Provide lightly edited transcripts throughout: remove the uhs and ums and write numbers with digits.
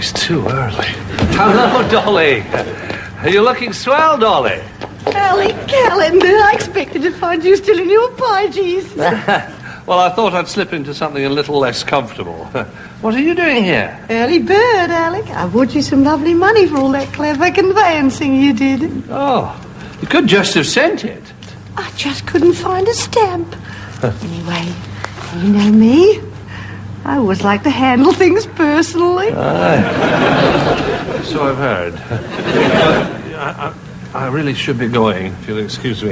it's too early. Hello, Dolly. Are you looking swell, Dolly? Ellie Calendar, I expected to find you still in your pygies. Well, I thought I'd slip into something a little less comfortable. What are you doing here? Early bird, Alec. I bought you some lovely money for all that clever conveyancing you did. Oh, you could just have sent it. I just couldn't find a stamp. Anyway, you know me. I always like to handle things personally. So I've heard. I really should be going, if you'll excuse me.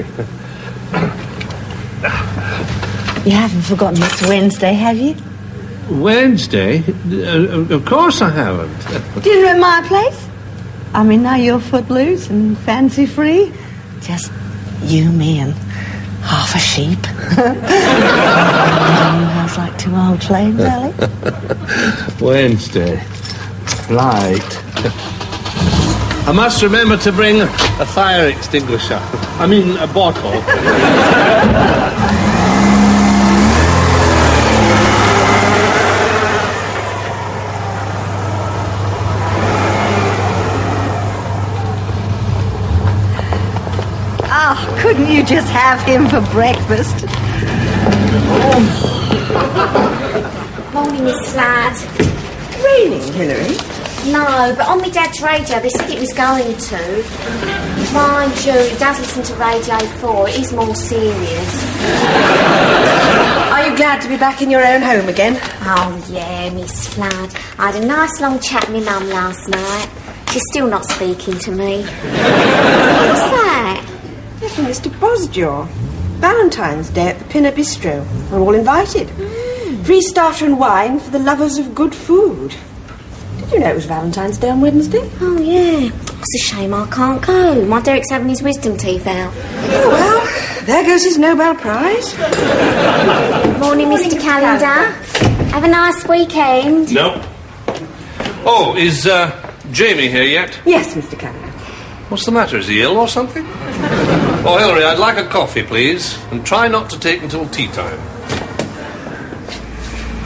You haven't forgotten it's Wednesday, have you? Wednesday? Of course I haven't. Dinner at my place? I mean, now you're footloose and fancy-free. Just you, me, and half a sheep. Sounds like two old flames, Alec. Wednesday. Right. I must remember to bring a fire extinguisher. I mean, a bottle. Couldn't you just have him for breakfast? Morning, Miss Ladd. Raining, Hilary? No, but on my dad's radio they said it was going to. Mind you, he does listen to Radio 4. It is more serious. Are you glad to be back in your own home again? Oh, yeah, Miss Flood. I had a nice long chat with my mum last night. She's still not speaking to me. What's that? They're from Mr. Bosjaw. Valentine's Day at the Pinner Bistro. We're all invited. Free starter and wine for the lovers of good food. Did you know it was Valentine's Day on Wednesday? Oh, yeah. It's a shame I can't go. My Derek's having his wisdom teeth out. Oh, well, there goes his Nobel Prize. Morning, Mr. Calendar. Have a nice weekend. No. Oh, is Jamie here yet? Yes, Mr. Calendar. What's the matter? Is he ill or something? Oh, Hilary, I'd like a coffee, please. And try not to take until tea time.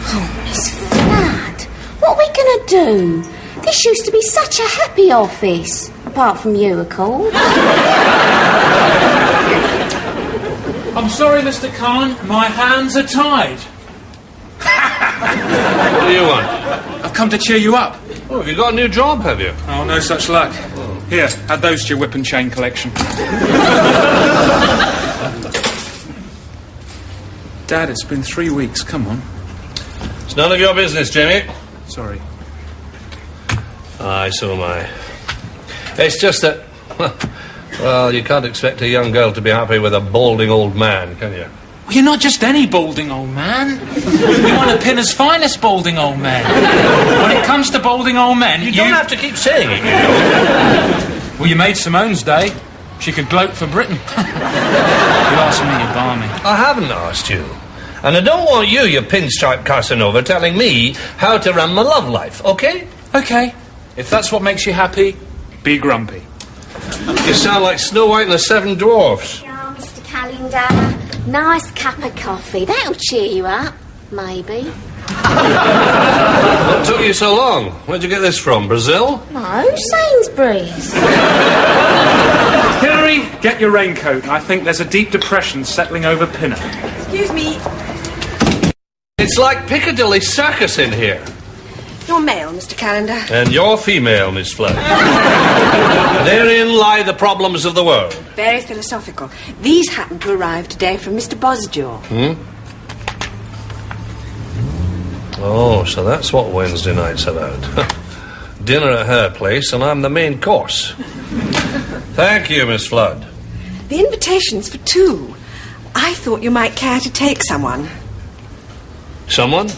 Oh, Miss Flood, what are we going to do? This used to be such a happy office. Apart from you, of course. I'm sorry, Mr. Khan. My hands are tied. What do you want? I've come to cheer you up. Oh, have you got a new job, have you? Oh, no such luck. Here, add those to your whip and chain collection. Dad, it's been 3 weeks. Come on. It's none of your business, Jamie. Sorry. Aye, so am I. It's just that... Well, you can't expect a young girl to be happy with a balding old man, can you? Well, you're not just any balding old man. You're one of Pinner's finest balding old men. When it comes to balding old men, You don't have to keep saying it, you know. Well, you made Simone's day. She could gloat for Britain. You asked me, you balmy. I haven't asked you. And I don't want you pinstripe Casanova, telling me how to run my love life, okay? Okay. If that's what makes you happy, be grumpy. You sound like Snow White and the Seven Dwarfs. Yeah, Mr. Calendar. Nice cup of coffee. That'll cheer you up, maybe. What took you so long? Where'd you get this from, Brazil? No, Sainsbury's. Hilary, get your raincoat. I think there's a deep depression settling over Pinner. Excuse me. It's like Piccadilly Circus in here. Your mail, Mr. Calendar. And you're female, Miss Flood. Therein lie the problems of the world. Very philosophical. These happen to arrive today from Mr. Bosjaw. Oh, so that's what Wednesday night's about. Dinner at her place, and I'm the main course. Thank you, Miss Flood. The invitation's for 2. I thought you might care to take someone. Someone?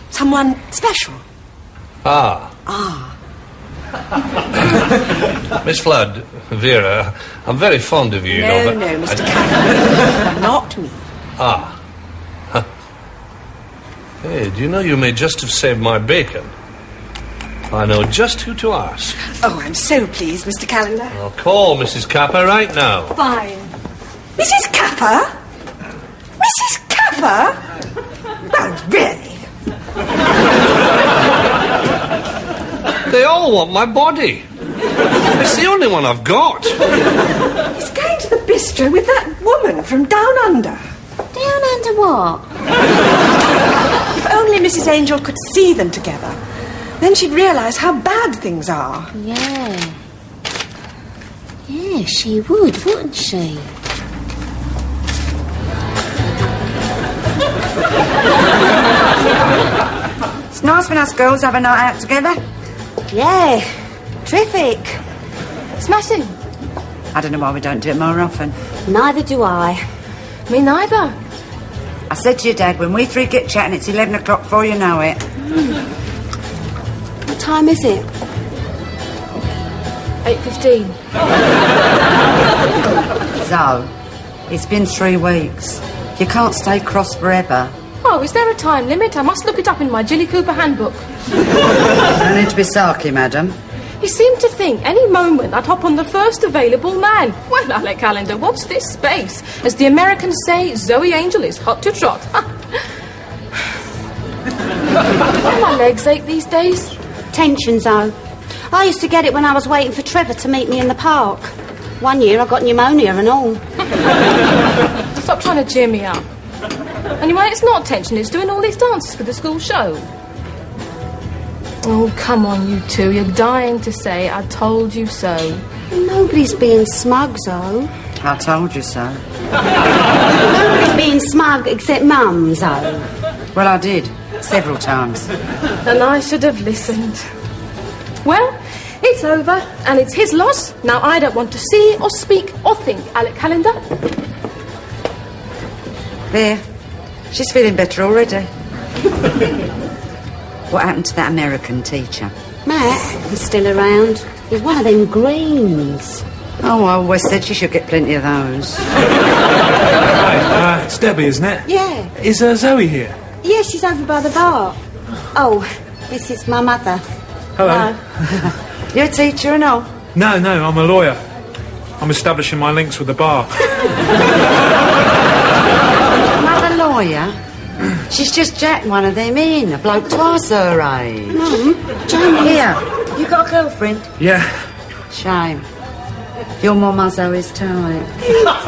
Someone special. Ah. Miss Flood, Vera, I'm very fond of you, you know, but... No, Mr. Calendar. Not me. Ah. Huh. Hey, do you know you may just have saved my bacon? I know just who to ask. Oh, I'm so pleased, Mr. Calendar. I'll call Mrs. Capper right now. Fine. Mrs. Capper? Mrs. Capper? Well, really? They all want my body. It's the only one I've got. He's going to the bistro with that woman from down under. Down under what? If only Mrs. Angel could see them together, then she'd realise how bad things are. Yeah. Yeah, she would, wouldn't she? It's nice when us girls have a night out together. Yeah, terrific. Smashing. I don't know why we don't do it more often. Neither do I. Me neither. I said to your dad, when we three get chatting, it's 11 o'clock before you know it. What time is it? 8:15. So, it's been 3 weeks. You can't stay cross forever. Oh, is there a time limit? I must look it up in my Jilly Cooper handbook. No need to be sarky, madam. He seemed to think any moment I'd hop on the first available man. Well, Alec Calendar, what's this space? As the Americans say, Zoe Angel is hot to trot. My legs ache these days. Tension, Zoe. I used to get it when I was waiting for Trevor to meet me in the park. One year I got pneumonia and all. Stop trying to cheer me up. Anyway, it's not tension, it's doing all these dances for the school show. Oh, come on, you two. You're dying to say, I told you so. Nobody's being smug, Zoe. I told you so. Nobody's being smug except Mum, Zoe. Well, I did. Several times. And I should have listened. Well, it's over, and it's his loss. Now I don't want to see or speak or think, Alec Calendar. There. She's feeling better already. What happened to that American teacher? Matt, he's still around. He's one of them greens. Oh, I always said she should get plenty of those. Hi, it's Debbie, isn't it? Yeah. Is Zoe here? Yeah, she's over by the bar. Oh, this is my mother. Hello. You're a teacher and all? No, I'm a lawyer. I'm establishing my links with the bar. Another lawyer? She's just jacked one of them in. A bloke twice her age. Mum, Jamie. Here, you got a girlfriend? Yeah. Shame. Your mama Zoe's type. I'm not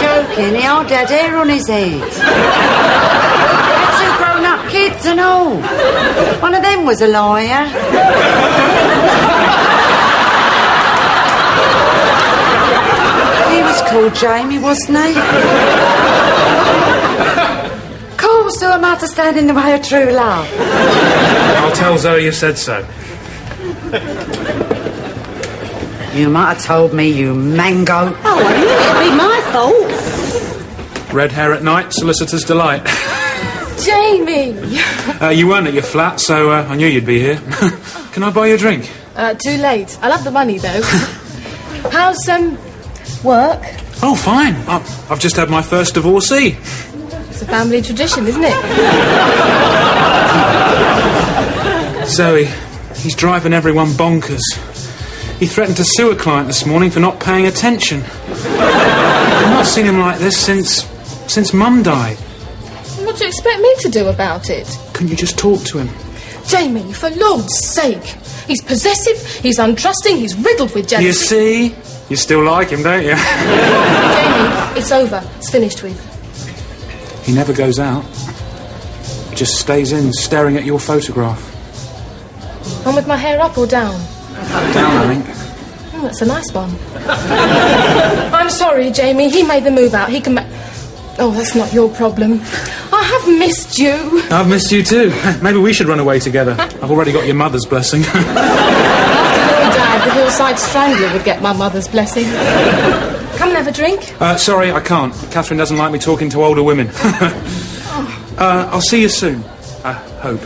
joking, he hardly had hair on his head. Had 2 grown-up kids and all. One of them was a lawyer. He was called Jamie, wasn't he? Cool, so am I to stand in the way of true love? I'll tell Zoe you said so. You might have told me, you mango. Oh, it'd be my fault. Red hair at night, solicitor's delight. Jamie! You weren't at your flat, so I knew you'd be here. Can I buy you a drink? Too late. I'll have the money, though. How's, work? Oh, fine. I've just had my first divorcee. It's a family tradition, isn't it? Zoe, he's driving everyone bonkers. He threatened to sue a client this morning for not paying attention. I've not seen him like this since Mum died. What do you expect me to do about it? Couldn't you just talk to him? Jamie, for Lord's sake. He's possessive, he's untrusting, he's riddled with jealousy. You see? You still like him, don't you? Jamie, it's over. It's finished with. He never goes out. He just stays in, staring at your photograph. One with my hair up or down? Down, I think. Oh, that's a nice one. I'm sorry, Jamie. He made the move out. He can Oh, that's not your problem. I have missed you. I've missed you too. Maybe we should run away together. I've already got your mother's blessing. After your dad, the Hillside Strangler would get my mother's blessing. Come and have a drink. Sorry, I can't. Catherine doesn't like me talking to older women. I'll see you soon. I hope.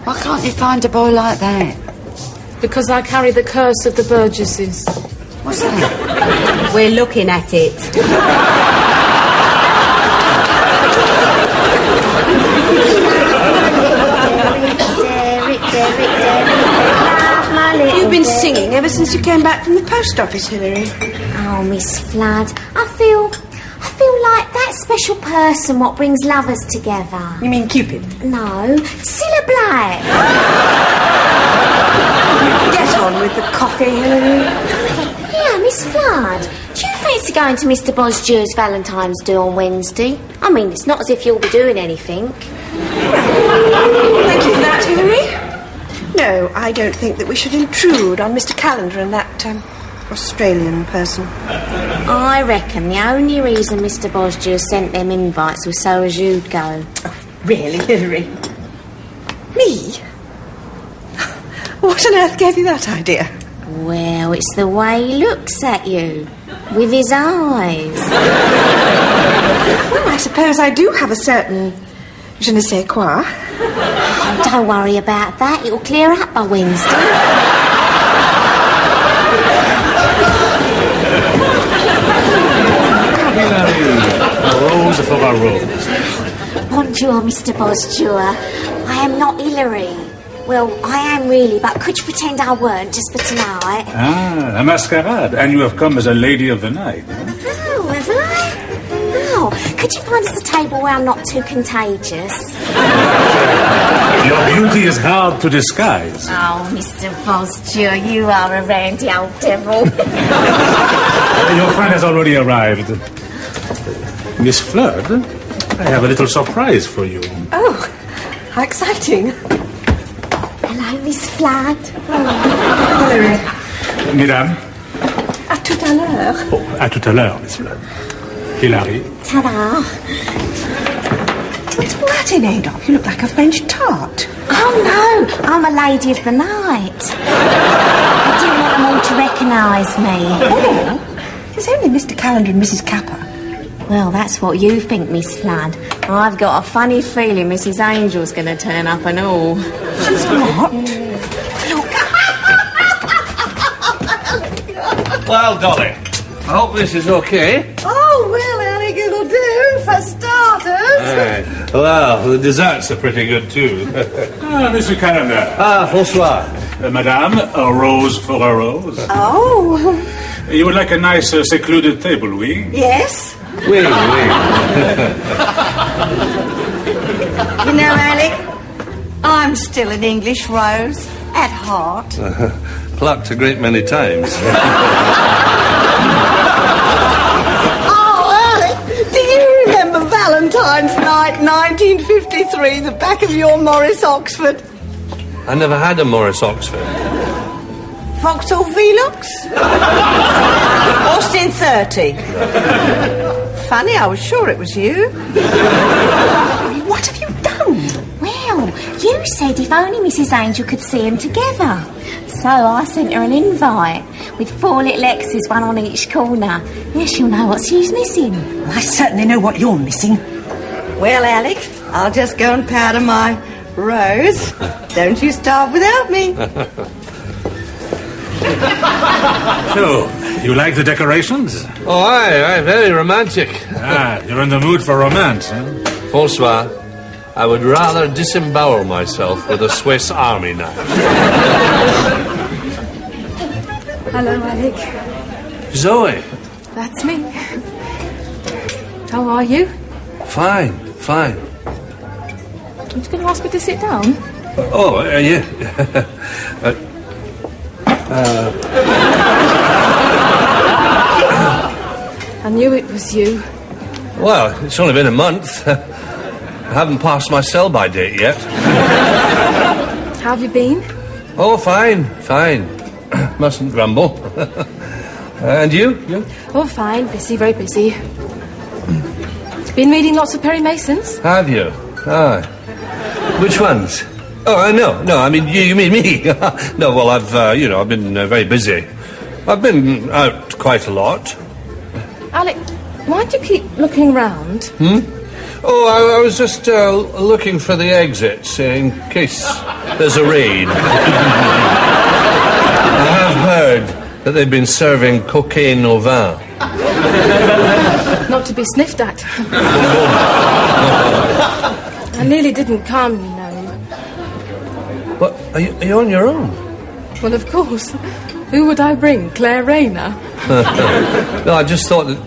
Why can't you find a boy like that? Because I carry the curse of the Burgesses. What's that? We're looking at it. You've been singing ever since you came back from the post office, Hilary. Oh, Miss Flood, I feel like that that special person what brings lovers together? You mean Cupid? No, Cilla Black. Get on with the coffee, Hilary. Yeah, Miss Flood, do you fancy going to Mr. Bosdew's Valentine's Do on Wednesday? I mean, it's not as if you'll be doing anything. Thank you for that, Hilary. No, I don't think that we should intrude on Mr. Callender and that Australian person. I reckon the only reason Mr. Bosdew sent them invites was so as you'd go. Oh, really, Hilary? Me? What on earth gave you that idea? Well, it's the way he looks at you. With his eyes. Well, I suppose I do have a certain je ne sais quoi. Oh, don't worry about that. It'll clear up by Wednesday. A rose for a rose. Bonjour, Mr. Bosdew. I am not Hilary. Well, I am really, but could you pretend I weren't just for tonight? Ah, a masquerade. And you have come as a lady of the night. Oh, have I? Oh, could you find us a table where I'm not too contagious? Your beauty is hard to disguise. Oh, Mr. Bosdew, you are a randy old devil. Your friend has already arrived. Miss Flood, I have a little surprise for you. Oh, how exciting. Hello, Miss Flood. Hilary. Mesdames. À tout à l'heure. Oh, à tout à l'heure, Miss Flood. Hilary. Ta-da. What's that in aid of? You look like a French tart. Oh, no, I'm a lady of the night. I didn't want them all to recognise me. Oh, it's only Mr. Callender and Mrs. Capper. Well, that's what you think, Miss Flood. I've got a funny feeling Mrs. Angel's going to turn up and all. She's not. Look. Well, Dolly, I hope this is okay. Oh, well, Alec, it'll do, for starters. Well, the desserts are pretty good, too. Ah, Mr. Callender. Ah, bonsoir. Madame, a rose for a rose. Oh, You would like a nice, secluded table, oui? yes. Oui, oui. You know, Alec, I'm still an English rose, at heart. Plucked a great many times. Oh, Alec, do you remember Valentine's night, 1953, the back of your Morris Oxford? I never had a Morris Oxford. Vauxhall Velux? Austin 30. Funny, I was sure it was you. What have you done? Well, you said if only Mrs. Angel could see them together. So I sent her an invite with 4 little X's, one on each corner. Yes, she'll know what she's missing. I certainly know what you're missing. Well, Alec, I'll just go and powder my rose. Don't you starve without me. So, you like the decorations? Oh, aye, very romantic. Ah, you're in the mood for romance, huh? Bonsoir. I would rather disembowel myself with a Swiss Army knife. Hello, Alec. Zoe. That's me. How are you? Fine, fine. Are you going to ask me to sit down? Oh, yeah. I knew it was you. Well, it's only been a month. I haven't passed my sell-by date yet. How have you been? Oh, fine, fine. Mustn't grumble. And you? Oh, fine. Busy, very busy. Been reading lots of Perry Masons? Have you? Ah. Which ones? Oh, no, I mean, you mean me. No, well, I've been very busy. I've been out quite a lot. Alec, why do you keep looking round? Oh, I was just looking for the exits in case there's a raid. I have heard that they've been serving cocaine au vin. Not to be sniffed at. I nearly didn't come, you know. What, are you on your own? Well, of course. Who would I bring? Claire Rayner? No, I just thought that,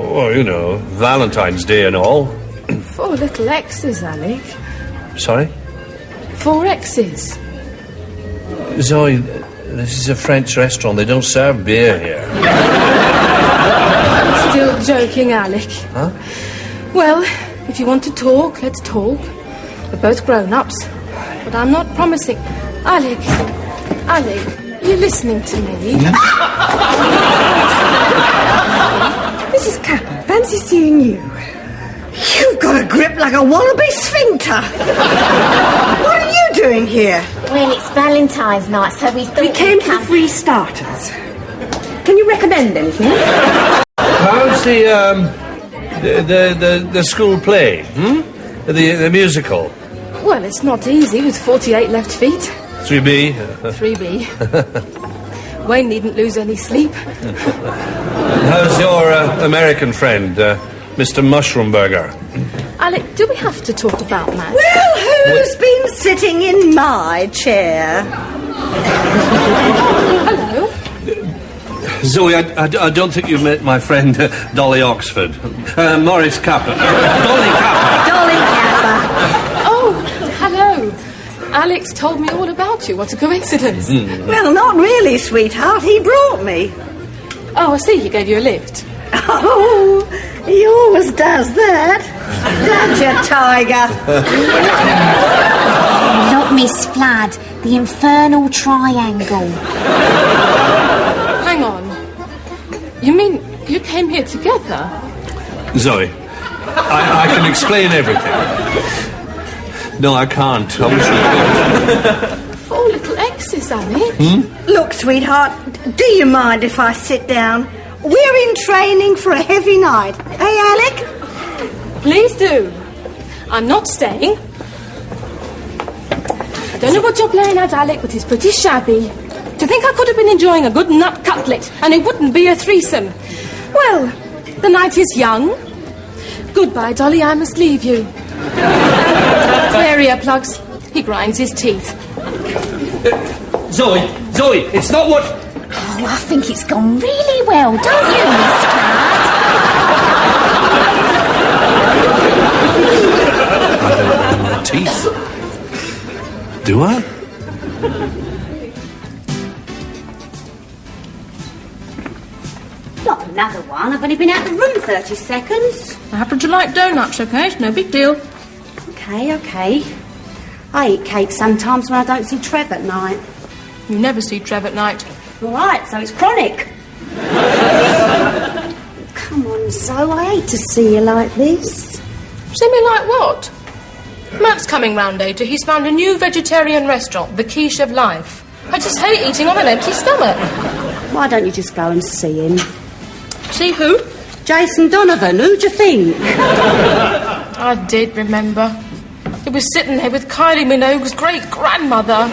Well, you know, Valentine's Day and all. 4 little X's, Alec. Sorry? 4 X's. Zoe, this is a French restaurant. They don't serve beer here. Still joking, Alec. Huh? Well, if you want to talk, let's talk. We're both grown-ups. But I'm not promising... Alec, are you listening to me? Mrs. Capper, fancy seeing you. You've got a grip like a wallaby sphincter. What are you doing here? Well, it's Valentine's night, so we thought We came for the free starters. Can you recommend anything? How's the school play? The musical? Well, it's not easy with 48 left feet. 3B? 3B. Wayne needn't lose any sleep. How's your American friend, Mr. Mushroomburger? Alec, do we have to talk about Matt? Well, who's been sitting in my chair? Hello. Zoe, I don't think you've met my friend Dolly Oxford. Morris Capper. Dolly Capper. Dolly Capper. Oh, hello. Alex told me all about you. What a coincidence. Well, not really, sweetheart. He brought me. Oh, I see. He gave you a lift. Oh, he always does that. Don't you, Tiger? Not Miss Flood, the infernal triangle. Hang on. You mean you came here together? Zoe, I can explain everything. No, I can't. I wish I could. 4 little X's, Alec. Look, sweetheart, do you mind if I sit down? We're in training for a heavy night. Hey, Alec? Please do. I'm not staying. I don't know what you're playing at, Alec, but it's pretty shabby. To think I could have been enjoying a good nut cutlet and it wouldn't be a threesome. Well, the night is young. Goodbye, Dolly, I must leave you. Clear earplugs. He grinds his teeth. Zoe, it's not what... Oh, I think it's gone really well, don't you, Miss Flood? I don't know teeth. Do I? Not another one. I've only been out of the room 30 seconds. I happen to like donuts, okay? It's no big deal. Okay. I eat cake sometimes when I don't see Trev at night. You never see Trev at night. All right, so it's chronic. Come on, Zoe, I hate to see you like this. See me like what? Matt's coming round later. He's found a new vegetarian restaurant, the Quiche of Life. I just hate eating on an empty stomach. Why don't you just go and see him? See who? Jason Donovan, who'd you think? I did remember. He was sitting there with Kylie Minogue's great-grandmother.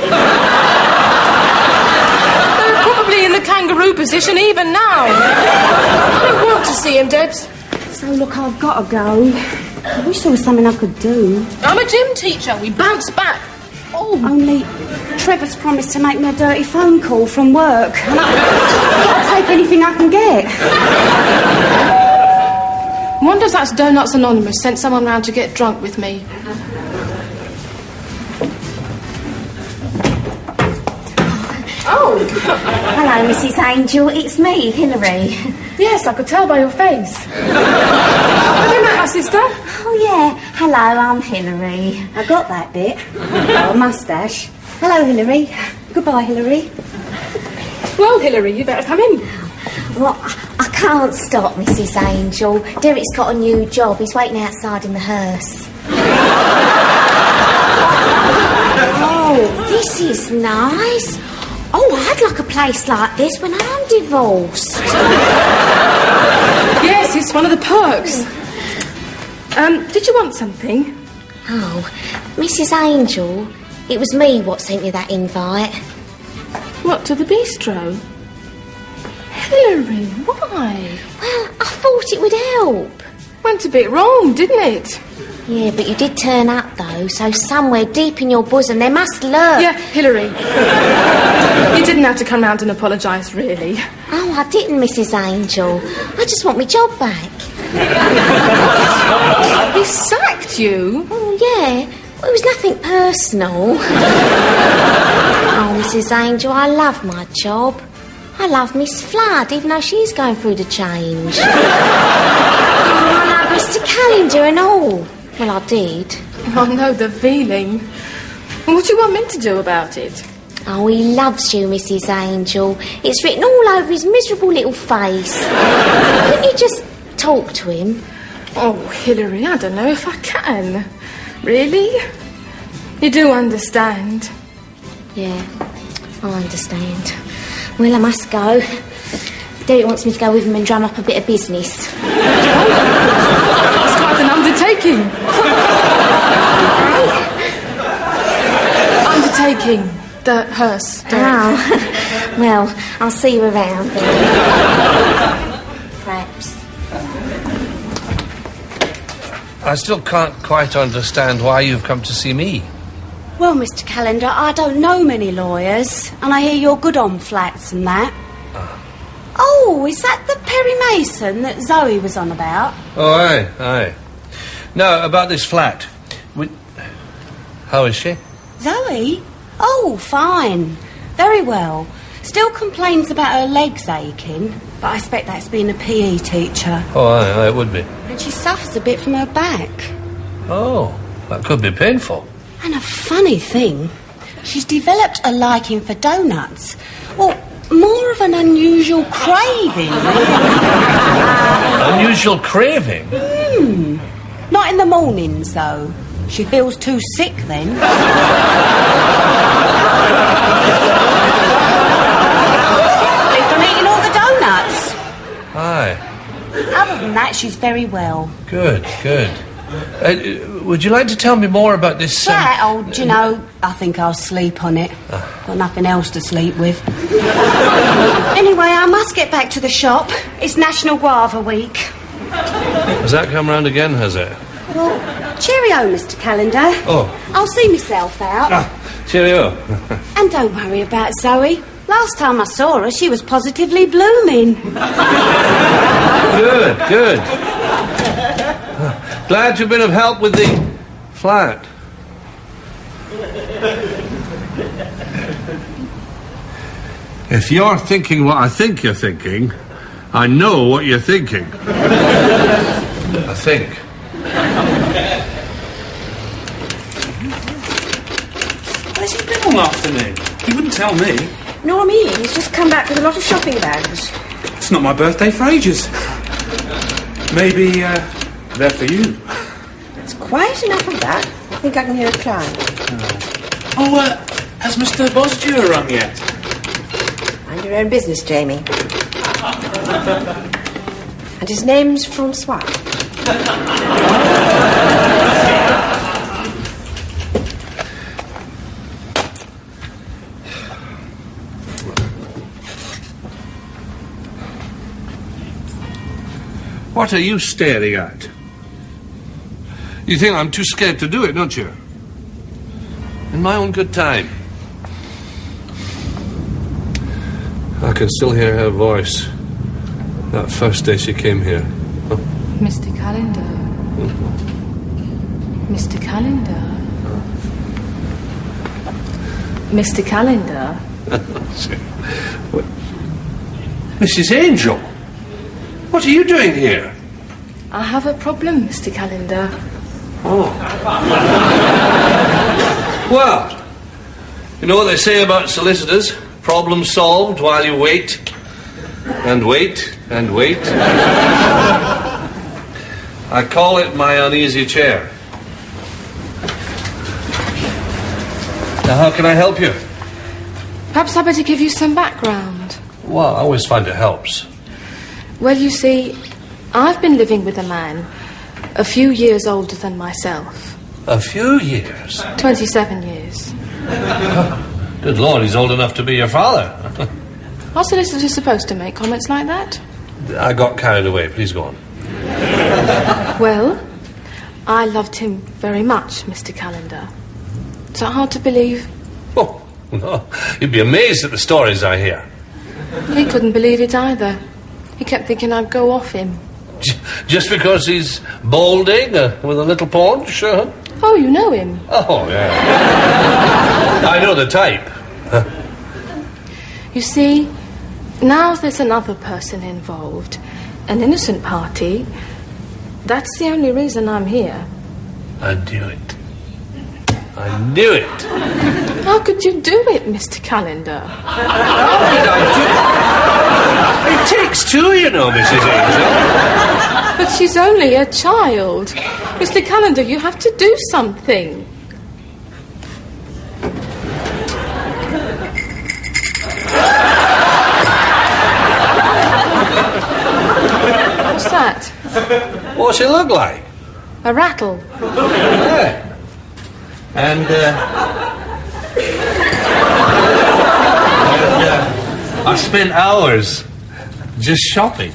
They're probably in the kangaroo position even now. I don't want to see him, Debs. So, look, I've got to go. I wish there was something I could do. I'm a gym teacher. We bounce back. Oh. Only Trevor's promised to make me a dirty phone call from work. And I'll take anything I can get. Wonders that's Donuts Anonymous sent someone round to get drunk with me. Oh. Hello, Mrs. Angel. It's me, Hilary. Yes, I could tell by your face. Have you met my sister? Oh, yeah. Hello, I'm Hilary. I got that bit. Oh, a moustache. Hello, Hilary. Goodbye, Hilary. Well, Hilary, you better come in. Well, I can't stop, Mrs. Angel. Derek's got a new job. He's waiting outside in the hearse. Oh, this is nice. Oh, I'd like a place like this when I'm divorced. Yes, it's one of the perks. Did you want something? Oh, Mrs. Angel, it was me what sent you that invite. What, to the bistro? Hilary, why? Well, I thought it would help. Went a bit wrong, didn't it? Yeah, but you did turn up, though, so somewhere deep in your bosom there must lurk... Yeah, Hilary. You didn't have to come round and apologise, really. Oh, I didn't, Mrs. Angel. I just want my job back. He sacked you? Oh, yeah. Well, it was nothing personal. Oh, Mrs. Angel, I love my job. I love Miss Flood, even though she's going through the change. Oh, I love Mr. Calendar and all. Well, I did. I know the feeling. What do you want me to do about it? Oh, he loves you, Mrs. Angel. It's written all over his miserable little face. Couldn't you just talk to him? Oh, Hilary, I don't know if I can. Really? You do understand? Yeah, I understand. Well, I must go. Derek wants me to go with him and drum up a bit of business. It's quite an undertaking. Undertaking. The hearse. Oh, well, I'll see you around then. Perhaps. I still can't quite understand why you've come to see me. Well, Mr. Calendar, I don't know many lawyers, and I hear you're good on flats and that. Oh, is that the Perry Mason that Zoe was on about? Oh, aye. No, about this flat. How is she? Zoe? Oh, fine. Very well. Still complains about her legs aching, but I expect that's being a PE teacher. Oh, aye, it would be. And she suffers a bit from her back. Oh, that could be painful. And a funny thing, she's developed a liking for donuts. Well, more of an unusual craving. Unusual craving? Not in the mornings, though. She feels too sick then. From eating all the donuts. Aye. Other than that, she's very well. Good. Would you like to tell me more about this... Flat? Oh, do you know, I think I'll sleep on it. Got nothing else to sleep with. Anyway, I must get back to the shop. It's National Guava Week. Has that come round again, has it? Well, cheerio, Mr. Calendar. Oh. I'll see myself out. Cheerio. And don't worry about Zoe. Last time I saw her, she was positively blooming. Good. Glad you've been of help with the flat. If you're thinking what I think you're thinking, I know what you're thinking. I think. Where's he been all afternoon? He wouldn't tell me. Nor me. He's just come back with a lot of shopping bags. It's not my birthday for ages. Maybe, they're for you. It's quite enough of that. I think I can hear a client. Oh, has Mr. Bosdure rung yet? Mind your own business, Jamie. And his name's Francois. What are you staring at? You think I'm too scared to do it, don't you? In my own good time. I can still hear her voice. That first day she came here. Oh. Mr. Calendar. Mr. Calendar. Mr. Calendar. Mrs. Angel, what are you doing here? I have a problem, Mr. Calendar. Oh. Well, you know what they say about solicitors? Problem solved while you wait. And wait, and wait. I call it my uneasy chair. Now, how can I help you? Perhaps I'd better give you some background. Well, I always find it helps. Well, you see, I've been living with a man a few years older than myself. A few years? 27 years. Good Lord, he's old enough to be your father. Are solicitors supposed to make comments like that? I got carried away. Please go on. Well, I loved him very much, Mr. Calendar. Is that hard to believe? Oh, no. You'd be amazed at the stories I hear. He couldn't believe it either. He kept thinking I'd go off him. Just because he's balding with a little paunch? Oh, you know him? Oh, yeah. I know the type. You see, now there's another person involved. An innocent party. That's the only reason I'm here. I knew it. I knew it. How could you do it, Mr. Calendar? How did I do it? It takes two, you know, Mrs. Angel. But she's only a child. Mr. Calendar, you have to do something. What's that? What's it look like? A rattle. Yeah. And, I spent hours just shopping.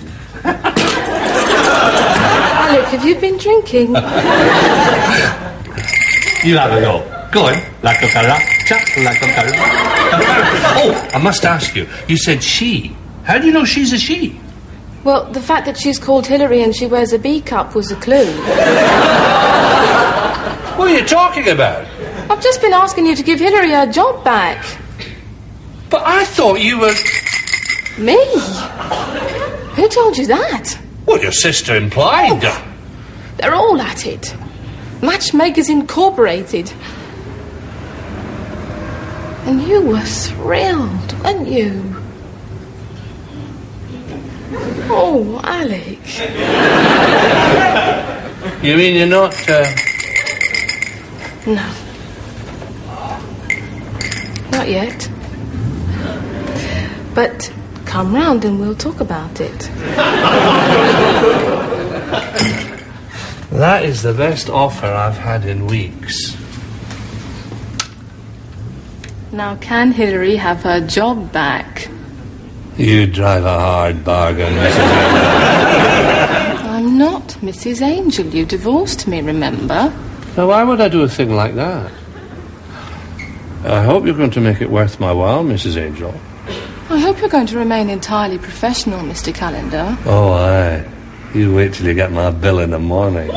Alec, have you been drinking? You have a go. Go on. La cucaracha, la cucaracha. Oh, I must ask you. You said she. How do you know she's a she? Well, the fact that she's called Hillary and she wears a B cup was a clue. What are you talking about? I've just been asking you to give Hillary her job back. But I thought you were... Me? Who told you that? Well, your sister implied. Oh, they're all at it. Matchmakers Incorporated. And you were thrilled, weren't you? Oh, Alec. You mean you're not, No. Not yet. But come round and we'll talk about it. That is the best offer I've had in weeks. Now, can Hillary have her job back? You drive a hard bargain, Mrs. Angel. I'm not Mrs. Angel. You divorced me, remember? Now, why would I do a thing like that? I hope you're going to make it worth my while, Mrs. Angel. I hope you're going to remain entirely professional, Mr. Calendar. Oh, aye. You wait till you get my bill in the morning.